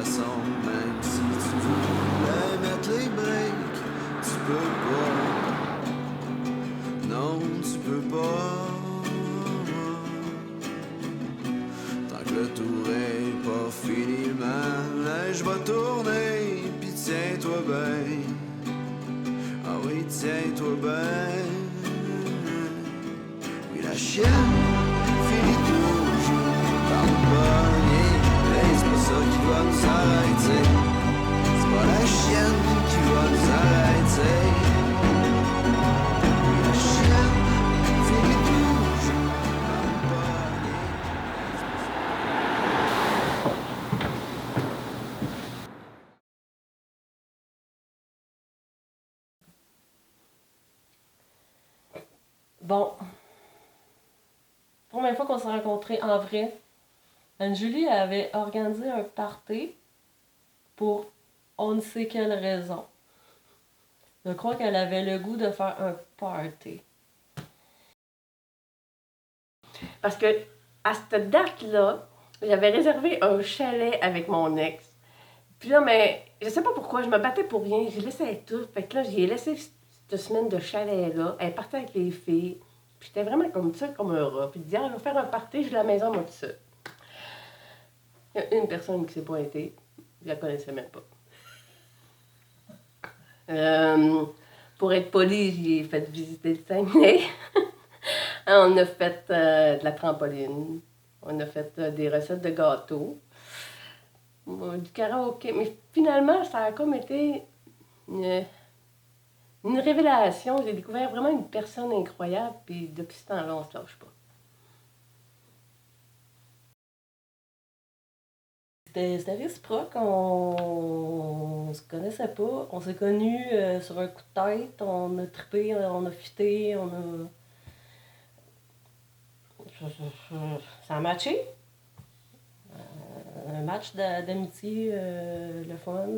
façon, même si tu voulais mettre les breaks, tu peux pas. Non, tu peux pas. Tant que le tour est pas fini, ma neige va tourner, pis tiens-toi bien. Ah oui, tiens-toi bien. Oui, la chienne finit toujours par nous pogner. Hey, c'est pas ça qui va nous arrêter. C'est pas la chienne qui va nous arrêter. Oui, la chienne finit toujours par nous pogner. Bon, première fois qu'on s'est rencontrés en vrai, Anne-Julie avait organisé un party pour on ne sait quelle raison. Je crois qu'elle avait le goût de faire un party. Parce que à cette date-là, j'avais réservé un chalet avec mon ex. Puis là, mais je sais pas pourquoi, je me battais pour rien. J'ai laissé tout. Fait que là, j'ai laissé cette semaine de chalet-là. Elle partait avec les filles. Puis j'étais vraiment comme ça, comme un rat. Puis je disais, ah, je vais faire un party, je vais à la maison, moi, tout ça. Il y a une personne qui s'est pointée. Je la connaissais même pas. Pour être poli, j'ai fait visiter le Saguenay. On a fait de la trampoline. On a fait des recettes de gâteaux. Du karaoké. Mais finalement, ça a comme été une révélation. J'ai découvert vraiment une personne incroyable. Puis depuis ce temps-là, on se lâche pas. C'était réciproque, on se connaissait pas, on s'est connus sur un coup de tête, on a trippé, on a fité, on a... Ça a matché. Un match d'amitié, le fun,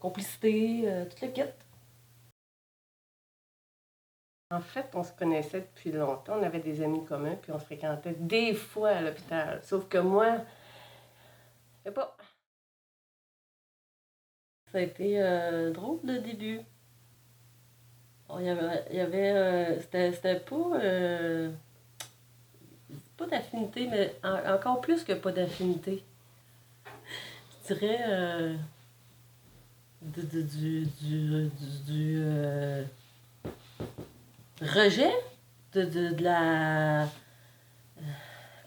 complicité, tout le kit. En fait, on se connaissait depuis longtemps, on avait des amis communs, puis on se fréquentait des fois à l'hôpital. Sauf que moi, je sais pas. Ça a été drôle le début. Bon, c'était pas d'affinité, mais encore plus que pas d'affinité. Je dirais du rejet de la...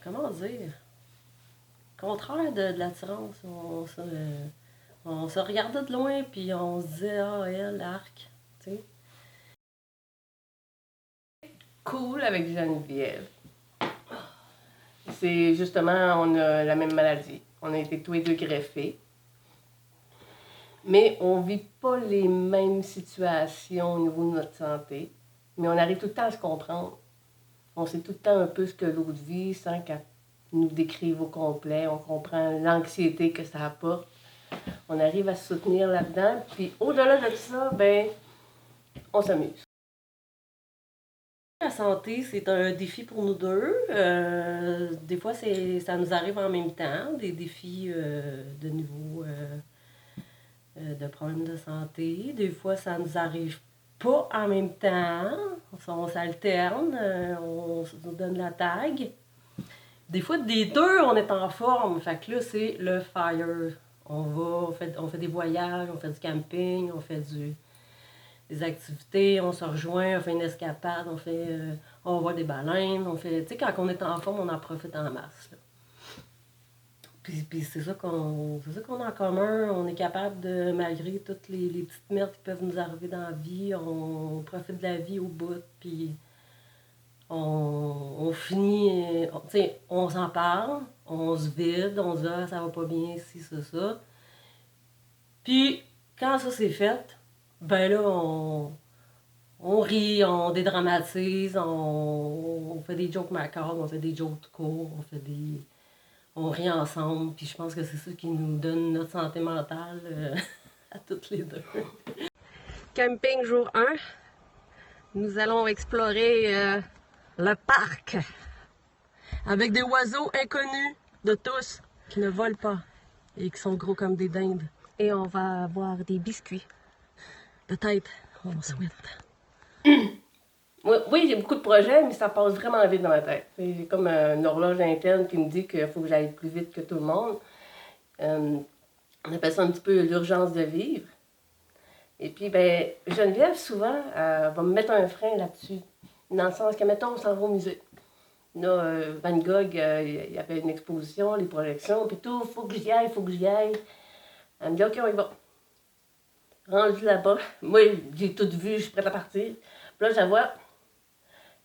comment dire? Contraire de l'attirance. On se regardait de loin, puis on se disait, ah, elle, l'arc, tu sais. Cool avec Geneviève. C'est justement, on a la même maladie. On a été tous les deux greffés. Mais on ne vit pas les mêmes situations au niveau de notre santé. Mais on arrive tout le temps à se comprendre. On sait tout le temps un peu ce que l'autre vit sans qu'elle nous décrive au complet. On comprend l'anxiété que ça apporte. On arrive à se soutenir là-dedans. Puis au-delà de ça, ben, on s'amuse. La santé, c'est un défi pour nous deux. Des fois, ça nous arrive en même temps, des défis de niveau de problèmes de santé. Des fois, ça nous arrive pas en même temps. On s'alterne, on se donne la tag. Des fois, des deux, on est en forme. Fait que là, c'est le fire. On fait des voyages, on fait du camping, on fait des activités, on se rejoint, on fait une escapade, on voit des baleines, tu sais, quand on est en forme, on en profite en masse. Là. Puis c'est ça qu'on a en commun, on est capable de, malgré toutes les petites merdes qui peuvent nous arriver dans la vie, on profite de la vie au bout, puis on finit, tu sais, on s'en parle, on se vide, on se dit, ah, ça va pas bien, si, ça. Puis, quand ça c'est fait, ben là, on rit, on dédramatise, on fait des jokes macabres, on fait des jokes courts, on rit ensemble, puis je pense que c'est ça qui nous donne notre santé mentale à toutes les deux. Camping jour 1, nous allons explorer le parc avec des oiseaux inconnus de tous. qui ne volent pas et qui sont gros comme des dindes. Et on va avoir des biscuits. Peut-être, on souhaite. Oui, j'ai beaucoup de projets, mais ça passe vraiment vite dans ma tête. J'ai comme une horloge interne qui me dit qu'il faut que j'aille plus vite que tout le monde. On appelle ça un petit peu l'urgence de vivre. Et puis, ben, Geneviève, souvent, va me mettre un frein là-dessus. Dans le sens que, mettons, on s'en va au musée. Là, Van Gogh, il y avait une exposition, les projections, puis tout, faut que j'y aille, faut que j'y aille. Elle me dit, OK, on y va. Rendu là-bas, moi, j'ai tout vu, je suis prête à partir. Puis là, je la vois,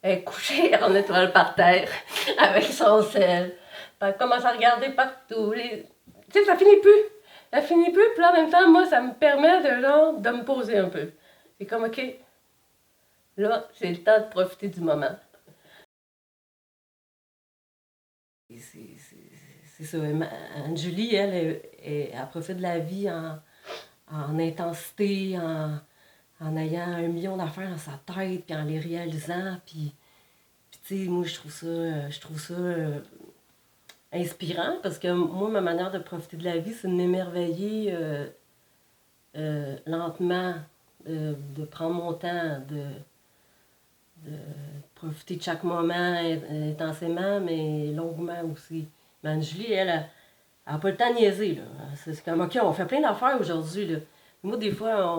elle est couchée en étoile par terre, avec son sel. Puis elle commence à regarder partout. Tu sais, ça finit plus. Ça finit plus, puis là, en même temps, moi, ça me permet de me poser un peu. C'est comme, OK, là, c'est le temps de profiter du moment. C'est ça. Anne-Julie, elle profite de la vie en intensité, en ayant 1 million d'affaires dans sa tête, puis en les réalisant. Puis tu sais, moi, je trouve ça inspirant, parce que moi, ma manière de profiter de la vie, c'est de m'émerveiller lentement, de prendre mon temps, de profiter de chaque moment intensément, mais longuement aussi. Mais Anne-Julie, elle n'a pas le temps de niaiser, là. C'est comme, OK, on fait plein d'affaires aujourd'hui, là. Moi, des fois,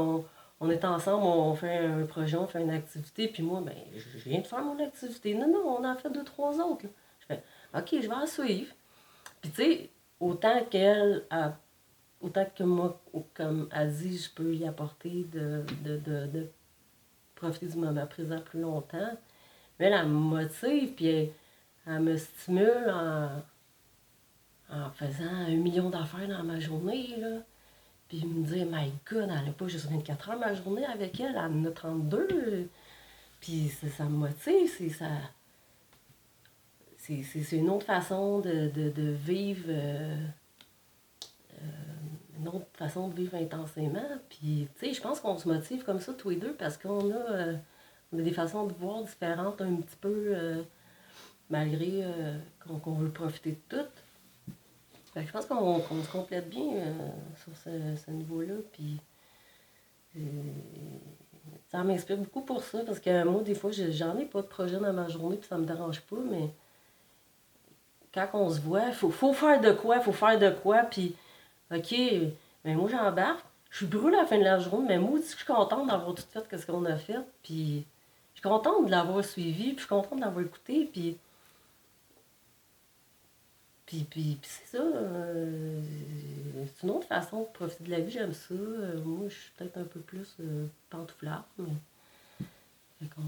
on est ensemble, on fait un projet, on fait une activité, puis moi, ben, je viens de faire mon activité. Non, non, on en fait 2, 3 autres, là. Je fais, OK, je vais en suivre. Puis tu sais, autant que moi, comme elle dit, je peux y apporter de profiter du moment présent plus longtemps. Mais elle me motive, puis elle me stimule en faisant 1 million d'affaires dans ma journée, là. Puis me dire, my God, elle n'a pas juste 24 heures ma journée avec elle, elle en a 32. Puis ça me motive, c'est une autre façon de vivre, une autre façon de vivre intensément. Puis, tu sais, je pense qu'on se motive comme ça tous les deux parce on a des façons de voir différentes un petit peu, malgré qu'on veut profiter de tout. Fait que je pense qu'on se complète bien sur ce niveau-là. Puis, ça m'inspire beaucoup pour ça parce que moi, des fois, j'en ai pas de projet dans ma journée puis ça me dérange pas, mais quand on se voit, faut faire de quoi, puis OK, mais moi j'embarque, je suis brûlée à la fin de la journée, mais moi aussi je suis contente d'avoir tout fait ce qu'on a fait, puis je suis contente de l'avoir suivi, puis je suis contente de l'avoir écouté, puis c'est ça, c'est une autre façon de profiter de la vie, j'aime ça. Moi je suis peut-être un peu plus pantouflarde, mais fait qu'on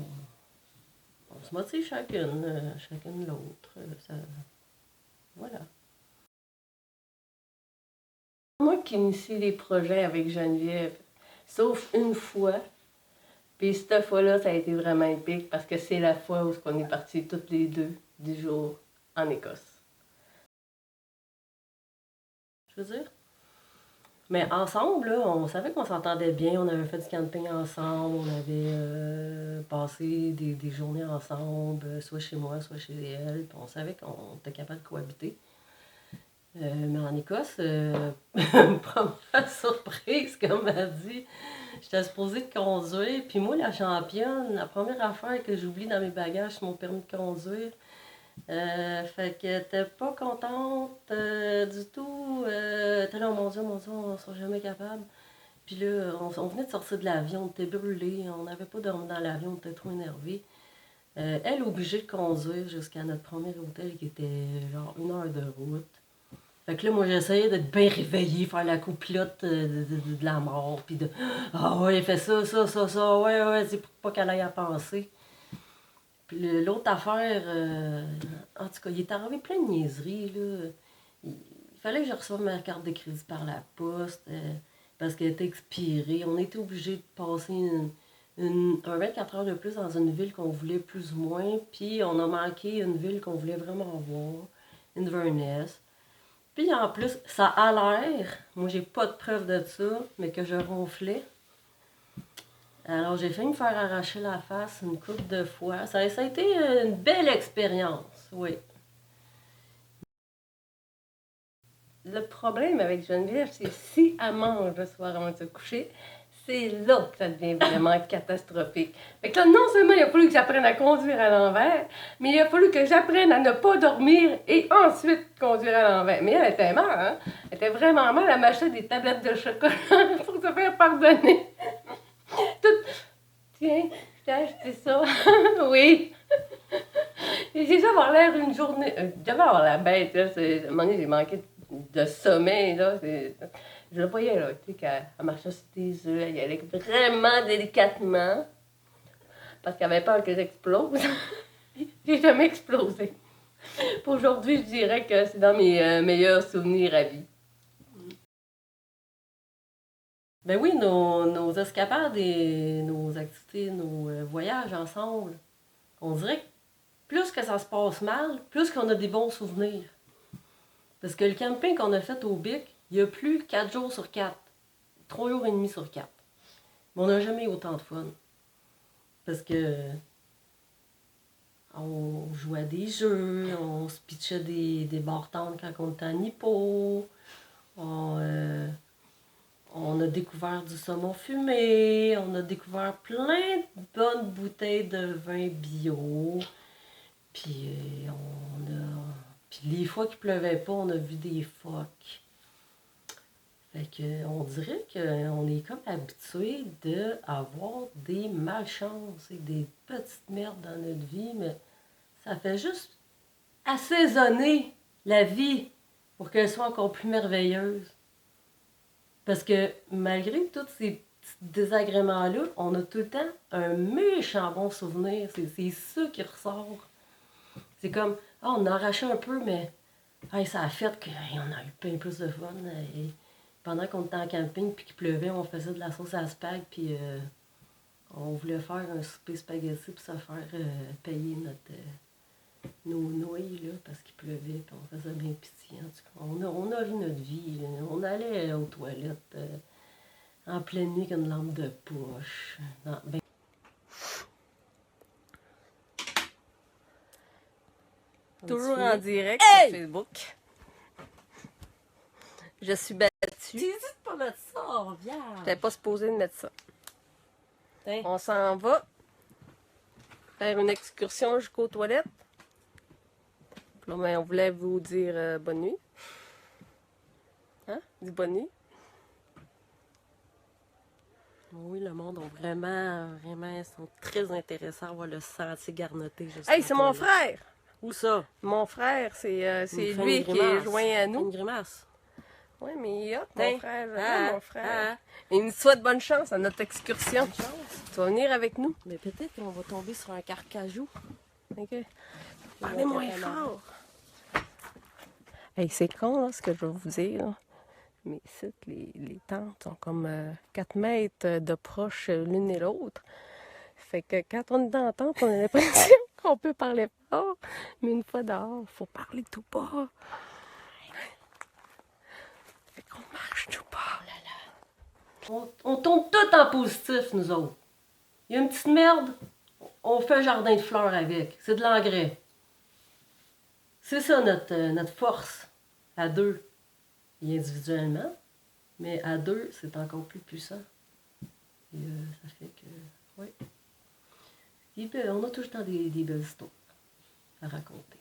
on se motive chacune l'autre, voilà. Moi qui initie les projets avec Geneviève, sauf une fois, puis cette fois-là, ça a été vraiment épique parce que c'est la fois où on est partis toutes les deux 10 jours en Écosse. Je veux dire? Mais ensemble, là, on savait qu'on s'entendait bien, on avait fait du camping ensemble, on avait passé des journées ensemble, soit chez moi, soit chez elle, puis on savait qu'on était capable de cohabiter. Mais en Écosse, première surprise, comme elle dit, j'étais supposée de conduire, puis moi, la championne, la première affaire que j'oublie dans mes bagages, c'est mon permis de conduire. Fait que t'es pas contente du tout. T'es là, oh mon Dieu, on sera jamais capable. Puis là, on venait de sortir de l'avion, on était brûlés, on n'avait pas dormi dans l'avion, on était trop énervés. Elle obligée de conduire jusqu'à notre premier hôtel qui était genre 1 heure de route. Fait que là, moi, j'essayais d'être bien réveillée, faire la copilote de la mort, puis de « Ah ouais, elle fait ça, ouais, c'est pour pas qu'elle aille à penser. » Puis l'autre affaire, en tout cas, il est arrivé plein de niaiseries, là. Il fallait que je reçoive ma carte de crédit par la poste, parce qu'elle était expirée. On était obligé de passer un 24 heures de plus dans une ville qu'on voulait plus ou moins, puis on a manqué une ville qu'on voulait vraiment voir, Inverness. Puis en plus, ça a l'air, moi j'ai pas de preuve de ça, mais que je ronflais. Alors j'ai failli me faire arracher la face une couple de fois. Ça a été une belle expérience, oui. le problème avec Geneviève, c'est si elle mange le soir avant de se coucher, c'est là que ça devient vraiment catastrophique. Fait que là, non seulement il a fallu que j'apprenne à conduire à l'envers, mais il a fallu que j'apprenne à ne pas dormir et ensuite conduire à l'envers. Mais elle était mal, hein? Elle était vraiment mal. Elle m'achetait des tablettes de chocolat pour se faire pardonner. Tout... Tiens, je t'ai acheté ça. Oui. Et j'ai dû avoir l'air une journée. Je devais avoir la bête, là. À un moment donné, j'ai manqué de sommeil, là. Je le voyais, là, tu sais, qu'elle marchait sur des œufs, elle y allait vraiment délicatement. Parce qu'elle avait peur que j'explose. J'ai jamais explosé. Pour aujourd'hui, je dirais que c'est dans mes meilleurs souvenirs à vie. Ben oui, nos escapades et nos activités, nos voyages ensemble, on dirait que plus que ça se passe mal, plus qu'on a des bons souvenirs. Parce que le camping qu'on a fait au Bic, il y a plus 4 jours sur 4. 3 jours et demi sur 4. Mais on n'a jamais eu autant de fun. Parce que on jouait à des jeux, on se pitchait des bartendes quand on était à Nippo. On a découvert du saumon fumé, on a découvert plein de bonnes bouteilles de vin bio. Puis Puis les fois qu'il pleuvait pas, on a vu des phoques. Fait que on dirait qu'on est comme habitué d'avoir des malchances et des petites merdes dans notre vie, mais ça fait juste assaisonner la vie pour qu'elle soit encore plus merveilleuse. Parce que malgré tous ces petits désagréments-là, on a tout le temps un méchant bon souvenir. C'est ça qui ressort. C'est comme, on a arraché un peu, mais ça a fait qu'on a eu plein plus de fun. Et pendant qu'on était en camping puis qu'il pleuvait, on faisait de la sauce à spag, puis on voulait faire un souper spaghetti pour se faire payer nos nouilles, là, parce qu'il pleuvait, puis on faisait bien pitié. En tout cas, on a vu notre vie. Là. On allait aux toilettes en pleine nuit avec une lampe de poche. Non, ben... Toujours en direct sur Facebook. Je suis battue. Tu dis de pas mettre ça, viens. J'étais pas supposée de mettre ça. Hein? On s'en va faire une excursion jusqu'aux toilettes. Là, ben, on voulait vous dire bonne nuit. Hein? Dis bonne nuit. Oui, le monde ont vraiment, ils sont très intéressants à voir le sentier garnoté. Hey, c'est mon frère! Où ça? Mon frère, c'est lui qui est joint à nous. Une grimace. Oui, mais il y a mon frère. Mon frère. Et il nous souhaite bonne chance à notre excursion. Tu vas venir avec nous? Mais peut-être qu'on va tomber sur un carcajou. OK. Parlez moins fort. Hey, c'est con, là, ce que je vais vous dire. Là. Mais ici, les tentes sont comme 4 mètres de proche l'une et l'autre. Fait que quand on est dans la tente, on a l'impression qu'on peut parler fort. Mais une fois dehors, il faut parler tout bas. Fait qu'on marche tout bas. On tombe tout en positif, nous autres. Il y a une petite merde, on fait un jardin de fleurs avec. C'est de l'engrais. C'est ça notre force, à deux. Et individuellement, mais à deux, c'est encore plus puissant. Et ça fait que, oui. On a tout le temps des belles histoires à raconter.